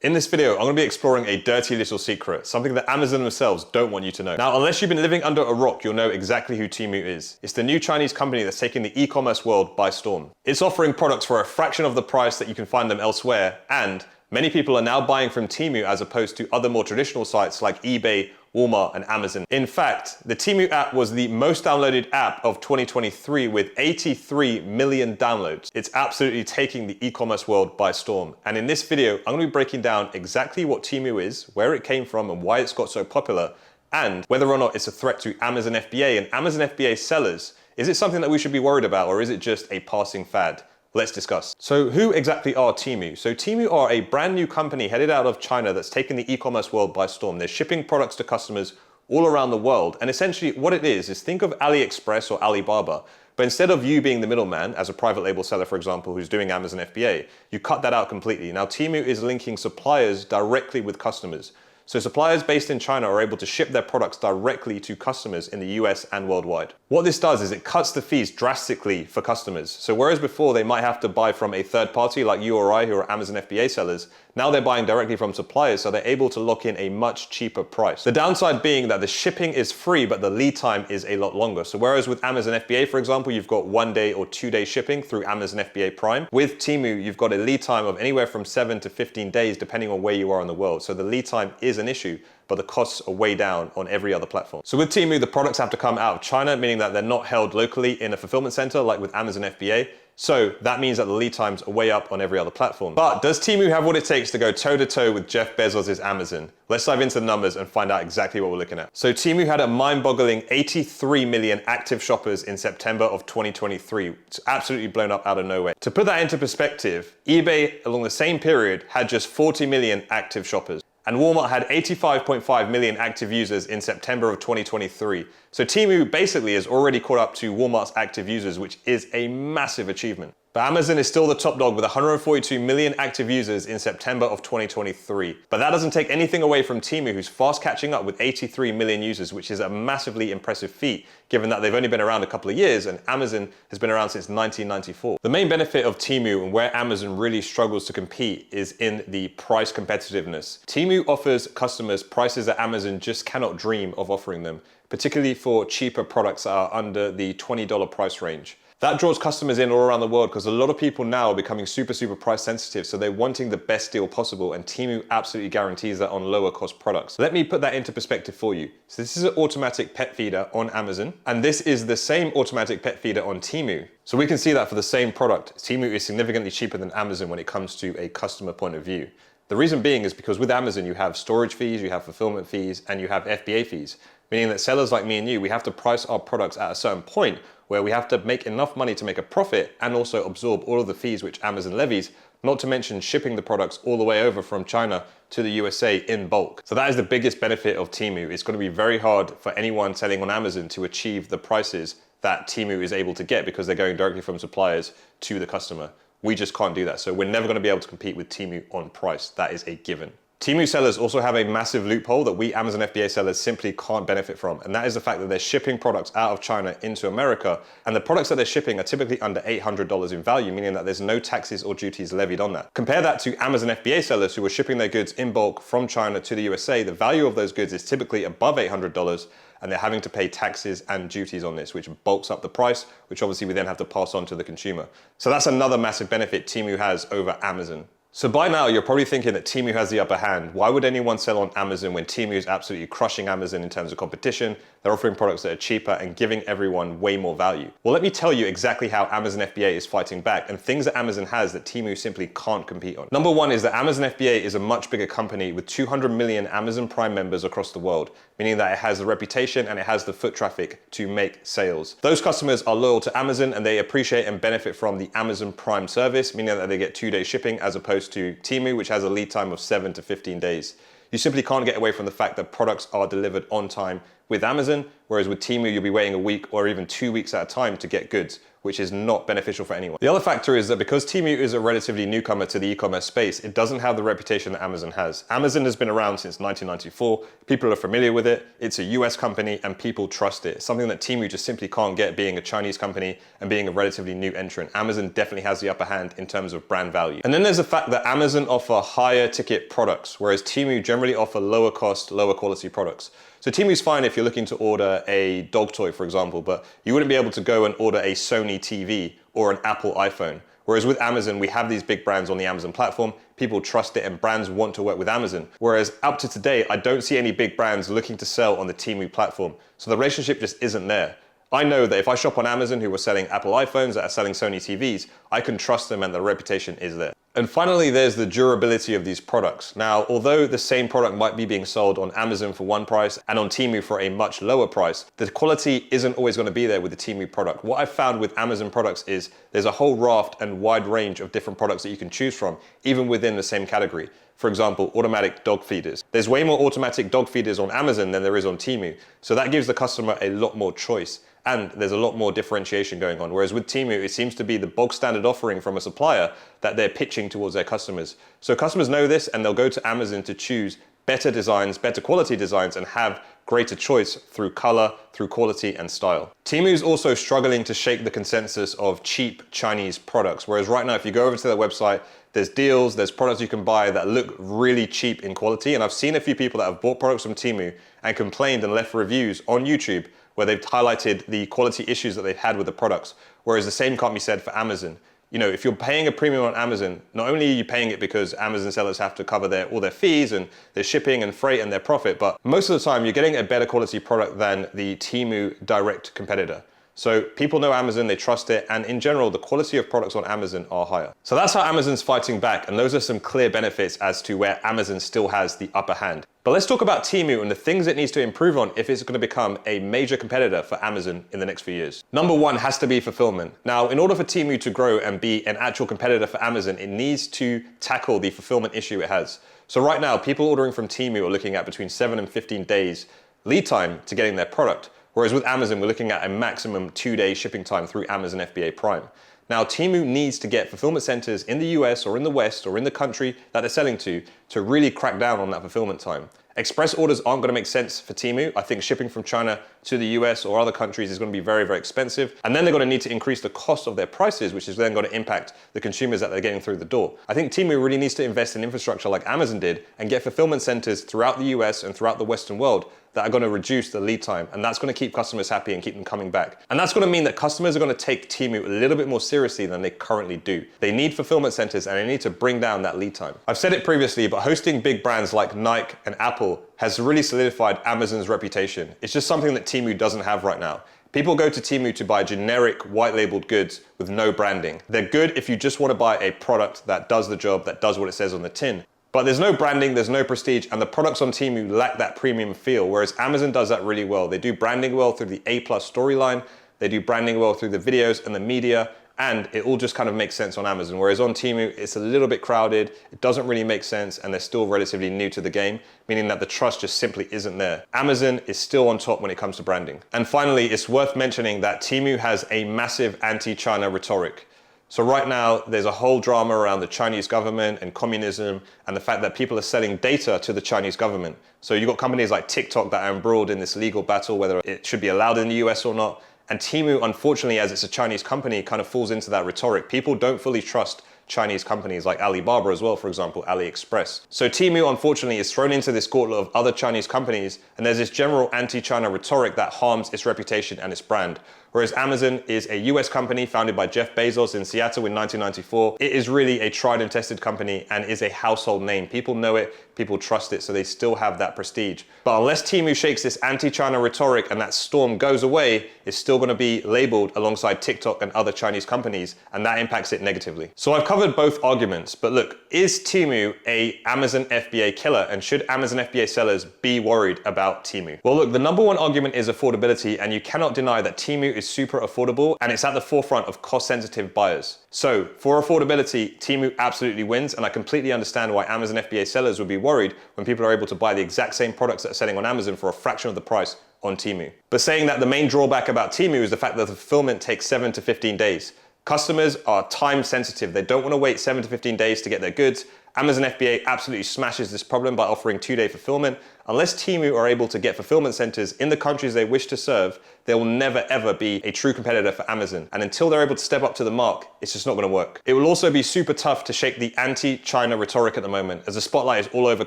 In this video, I'm going to be exploring a dirty little secret, something that Amazon themselves don't want you to know. Now, unless you've been living under a rock, you'll know exactly who TEMU is. It's the new Chinese company that's taking the e-commerce world by storm. It's offering products for a fraction of the price that you can find them elsewhere, and many people are now buying from TEMU as opposed to other more traditional sites like eBay, Walmart, and Amazon. In fact, the TEMU app was the most downloaded app of 2023 with 83 million downloads. It's absolutely taking the e-commerce world by storm. And in this video, I'm going to be breaking down exactly what TEMU is, where it came from, and why it's got so popular, and whether or not it's a threat to Amazon FBA and Amazon FBA sellers. Is it something that we should be worried about, or is it just a passing fad? Let's discuss. So who exactly are TEMU? So TEMU are a brand new company headed out of China that's taken the e-commerce world by storm. They're shipping products to customers all around the world. And essentially what it is think of AliExpress or Alibaba. But instead of you being the middleman as a private label seller, for example, who's doing Amazon FBA, you cut that out completely. Now TEMU is linking suppliers directly with customers. So suppliers based in China are able to ship their products directly to customers in the US and worldwide. What this does is it cuts the fees drastically for customers. So whereas before they might have to buy from a third party like you or I who are Amazon FBA sellers, now they're buying directly from suppliers, so they're able to lock in a much cheaper price. The downside being that the shipping is free, but the lead time is a lot longer. So whereas with Amazon FBA, for example, you've got 1 day or 2 day shipping through Amazon FBA Prime, with TEMU, you've got a lead time of anywhere from 7 to 15 days, depending on where you are in the world. So the lead time is an issue, but the costs are way down on every other platform. So with TEMU, the products have to come out of China, meaning that they're not held locally in a fulfillment center like with Amazon FBA. So that means that the lead times are way up on every other platform. But does TEMU have what it takes to go toe to toe with Jeff Bezos' Amazon? Let's dive into the numbers and find out exactly what we're looking at. So TEMU had a mind-boggling 83 million active shoppers in September of 2023. It's absolutely blown up out of nowhere. To put that into perspective, eBay along the same period had just 40 million active shoppers. And Walmart had 85.5 million active users in September of 2023. So TEMU basically has already caught up to Walmart's active users, which is a massive achievement. But Amazon is still the top dog with 142 million active users in September of 2023. But that doesn't take anything away from TEMU, who's fast catching up with 83 million users, which is a massively impressive feat, given that they've only been around a couple of years and Amazon has been around since 1994. The main benefit of TEMU and where Amazon really struggles to compete is in the price competitiveness. TEMU offers customers prices that Amazon just cannot dream of offering them, particularly for cheaper products that are under the $20 price range. That draws customers in all around the world because a lot of people now are becoming super price sensitive, so they're wanting the best deal possible, and TEMU absolutely guarantees that on lower cost products. Let me put that into perspective for you. So this is an automatic pet feeder on Amazon, and this is the same automatic pet feeder on TEMU. So we can see that for the same product, TEMU is significantly cheaper than Amazon when it comes to a customer point of view. The reason being is because with Amazon, you have storage fees, you have fulfillment fees, and you have FBA fees, meaning that sellers like me and you, we have to price our products at a certain point where we have to make enough money to make a profit and also absorb all of the fees which Amazon levies, not to mention shipping the products all the way over from China to the USA in bulk. So that is the biggest benefit of TEMU. It's going to be very hard for anyone selling on Amazon to achieve the prices that TEMU is able to get because they're going directly from suppliers to the customer. We just can't do that. So we're never going to be able to compete with TEMU on price. That is a given. TEMU sellers also have a massive loophole that we Amazon FBA sellers simply can't benefit from, and that is the fact that they're shipping products out of China into America, and the products that they're shipping are typically under $800 in value, meaning that there's no taxes or duties levied on that. Compare that to Amazon FBA sellers who are shipping their goods in bulk from China to the USA. The value of those goods is typically above $800, and they're having to pay taxes and duties on this, which bulks up the price, which obviously we then have to pass on to the consumer. So that's another massive benefit TEMU has over Amazon. So by now, you're probably thinking that TEMU has the upper hand. Why would anyone sell on Amazon when TEMU is absolutely crushing Amazon in terms of competition? They're offering products that are cheaper and giving everyone way more value. Well, let me tell you exactly how Amazon FBA is fighting back and things that Amazon has that TEMU simply can't compete on. Number one is that Amazon FBA is a much bigger company with 200 million Amazon Prime members across the world, meaning that it has the reputation and it has the foot traffic to make sales. Those customers are loyal to Amazon and they appreciate and benefit from the Amazon Prime service, meaning that they get 2 day shipping as opposed to TEMU, which has a lead time of 7 to 15 days. You simply can't get away from the fact that products are delivered on time with Amazon, whereas with TEMU, you'll be waiting a week or even 2 weeks at a time to get goods, which is not beneficial for anyone. The other factor is that because TEMU is a relatively newcomer to the e-commerce space, it doesn't have the reputation that Amazon has. Amazon has been around since 1994. People are familiar with it. It's a US company and people trust it. It's something that TEMU just simply can't get, being a Chinese company and being a relatively new entrant. Amazon definitely has the upper hand in terms of brand value. And then there's the fact that Amazon offer higher ticket products, whereas TEMU generally offer lower cost, lower quality products. So TEMU's fine if you're looking to order a dog toy, for example, but you wouldn't be able to go and order a Sony TV or an Apple iPhone. Whereas with Amazon, we have these big brands on the Amazon platform, people trust it and brands want to work with Amazon. Whereas up to today, I don't see any big brands looking to sell on the TEMU platform. So the relationship just isn't there. I know that if I shop on Amazon who are selling Apple iPhones, that are selling Sony TVs, I can trust them and the reputation is there. And finally, there's the durability of these products. Now, although the same product might be being sold on Amazon for one price and on TEMU for a much lower price, the quality isn't always going to be there with the TEMU product. What I've found with Amazon products is there's a whole raft and wide range of different products that you can choose from, even within the same category. For example, automatic dog feeders. There's way more automatic dog feeders on Amazon than there is on TEMU. So that gives the customer a lot more choice. And there's a lot more differentiation going on. Whereas with TEMU, it seems to be the bog standard offering from a supplier that they're pitching towards their customers. So customers know this and they'll go to Amazon to choose better designs, better quality designs, and have greater choice through color, through quality and style. TEMU is also struggling to shake the consensus of cheap Chinese products. Whereas right now, if you go over to their website, there's deals, there's products you can buy that look really cheap in quality. And I've seen a few people that have bought products from TEMU and complained and left reviews on YouTube where they've highlighted the quality issues that they've had with the products, whereas the same can't be said for Amazon. You know, if you're paying a premium on Amazon, not only are you paying it because Amazon sellers have to cover all their fees and their shipping and freight and their profit, but most of the time you're getting a better quality product than the TEMU direct competitor. So people know Amazon, they trust it, and in general, the quality of products on Amazon are higher. So that's how Amazon's fighting back, and those are some clear benefits as to where Amazon still has the upper hand. But let's talk about TEMU and the things it needs to improve on if it's going to become a major competitor for Amazon in the next few years. Number one has to be fulfillment. Now, in order for TEMU to grow and be an actual competitor for Amazon, it needs to tackle the fulfillment issue it has. So right now, people ordering from TEMU are looking at between 7 and 15 days lead time to getting their product. Whereas with Amazon, we're looking at a maximum 2-day shipping time through Amazon FBA Prime. Now, TEMU needs to get fulfillment centers in the US or in the West or in the country that they're selling to really crack down on that fulfillment time. Express orders aren't going to make sense for TEMU. I think shipping from China to the US or other countries is going to be very, very expensive. And then they're going to need to increase the cost of their prices, which is then going to impact the consumers that they're getting through the door. I think TEMU really needs to invest in infrastructure like Amazon did and get fulfillment centers throughout the US and throughout the Western world that are going to reduce the lead time. And that's going to keep customers happy and keep them coming back. And that's going to mean that customers are going to take TEMU a little bit more seriously than they currently do. They need fulfillment centers and they need to bring down that lead time. I've said it previously, but hosting big brands like Nike and Apple has really solidified Amazon's reputation. It's just something that TEMU doesn't have right now. People go to TEMU to buy generic white labeled goods with no branding. They're good if you just want to buy a product that does the job, that does what it says on the tin. But there's no branding, there's no prestige, and the products on TEMU lack that premium feel, whereas Amazon does that really well. They do branding well through the A+ storyline, they do branding well through the videos and the media, and it all just kind of makes sense on Amazon. Whereas on TEMU, it's a little bit crowded, it doesn't really make sense, and they're still relatively new to the game, meaning that the trust just simply isn't there. Amazon is still on top when it comes to branding. And finally, it's worth mentioning that TEMU has a massive anti-China rhetoric. So right now, there's a whole drama around the Chinese government and communism and the fact that people are selling data to the Chinese government. So you've got companies like TikTok that are embroiled in this legal battle, whether it should be allowed in the US or not. And TEMU, unfortunately, as it's a Chinese company, kind of falls into that rhetoric. People don't fully trust Chinese companies like Alibaba as well, for example, AliExpress. So TEMU, unfortunately, is thrown into this gauntlet of other Chinese companies, and there's this general anti-China rhetoric that harms its reputation and its brand. Whereas Amazon is a US company founded by Jeff Bezos in Seattle in 1994. It is really a tried and tested company and is a household name. People know it, people trust it, so they still have that prestige. But unless TEMU shakes this anti-China rhetoric and that storm goes away, it's still going to be labeled alongside TikTok and other Chinese companies, and that impacts it negatively. So I've covered both arguments, but look, is TEMU a Amazon FBA killer, and should Amazon FBA sellers be worried about TEMU? Well, look, the number one argument is affordability, and you cannot deny that TEMU is super affordable and it's at the forefront of cost-sensitive buyers. So for affordability, TEMU absolutely wins, and I completely understand why Amazon FBA sellers would be worried when people are able to buy the exact same products that are selling on Amazon for a fraction of the price on TEMU. But saying that the main drawback about TEMU is the fact that the fulfillment takes 7 to 15 days. Customers are time sensitive. They don't want to wait 7 to 15 days to get their goods. Amazon FBA absolutely smashes this problem by offering 2-day fulfillment. Unless TEMU are able to get fulfillment centers in the countries they wish to serve, they will never ever be a true competitor for Amazon. And until they're able to step up to the mark, it's just not going to work. It will also be super tough to shake the anti-China rhetoric at the moment, as the spotlight is all over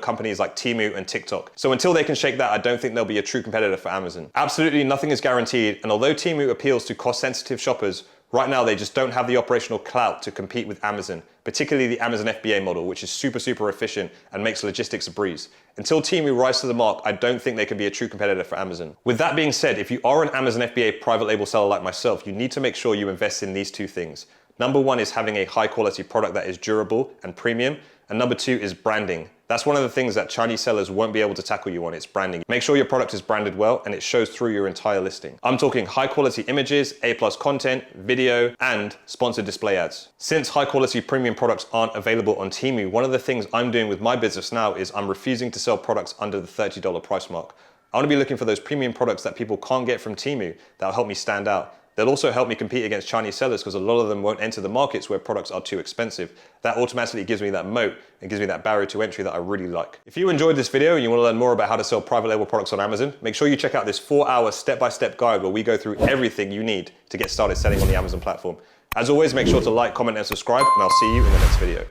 companies like TEMU and TikTok. So until they can shake that, I don't think they'll be a true competitor for Amazon. Absolutely nothing is guaranteed, and although TEMU appeals to cost-sensitive shoppers, right now, they just don't have the operational clout to compete with Amazon, particularly the Amazon FBA model, which is super efficient and makes logistics a breeze. Until TEMU rise to the mark, I don't think they can be a true competitor for Amazon. With that being said, if you are an Amazon FBA private label seller like myself, you need to make sure you invest in these two things. Number one is having a high quality product that is durable and premium. And number two is branding. That's one of the things that Chinese sellers won't be able to tackle you on, it's branding. Make sure your product is branded well and it shows through your entire listing. I'm talking high quality images, A+ content, video, and sponsored display ads. Since high quality premium products aren't available on TEMU, one of the things I'm doing with my business now is I'm refusing to sell products under the $30 price mark. I want to be looking for those premium products that people can't get from TEMU that'll help me stand out. They'll also help me compete against Chinese sellers because a lot of them won't enter the markets where products are too expensive. That automatically gives me that moat and gives me that barrier to entry that I really like. If you enjoyed this video and you want to learn more about how to sell private label products on Amazon, make sure you check out this 4-hour step-by-step guide where we go through everything you need to get started selling on the Amazon platform. As always, make sure to like, comment, and subscribe, and I'll see you in the next video.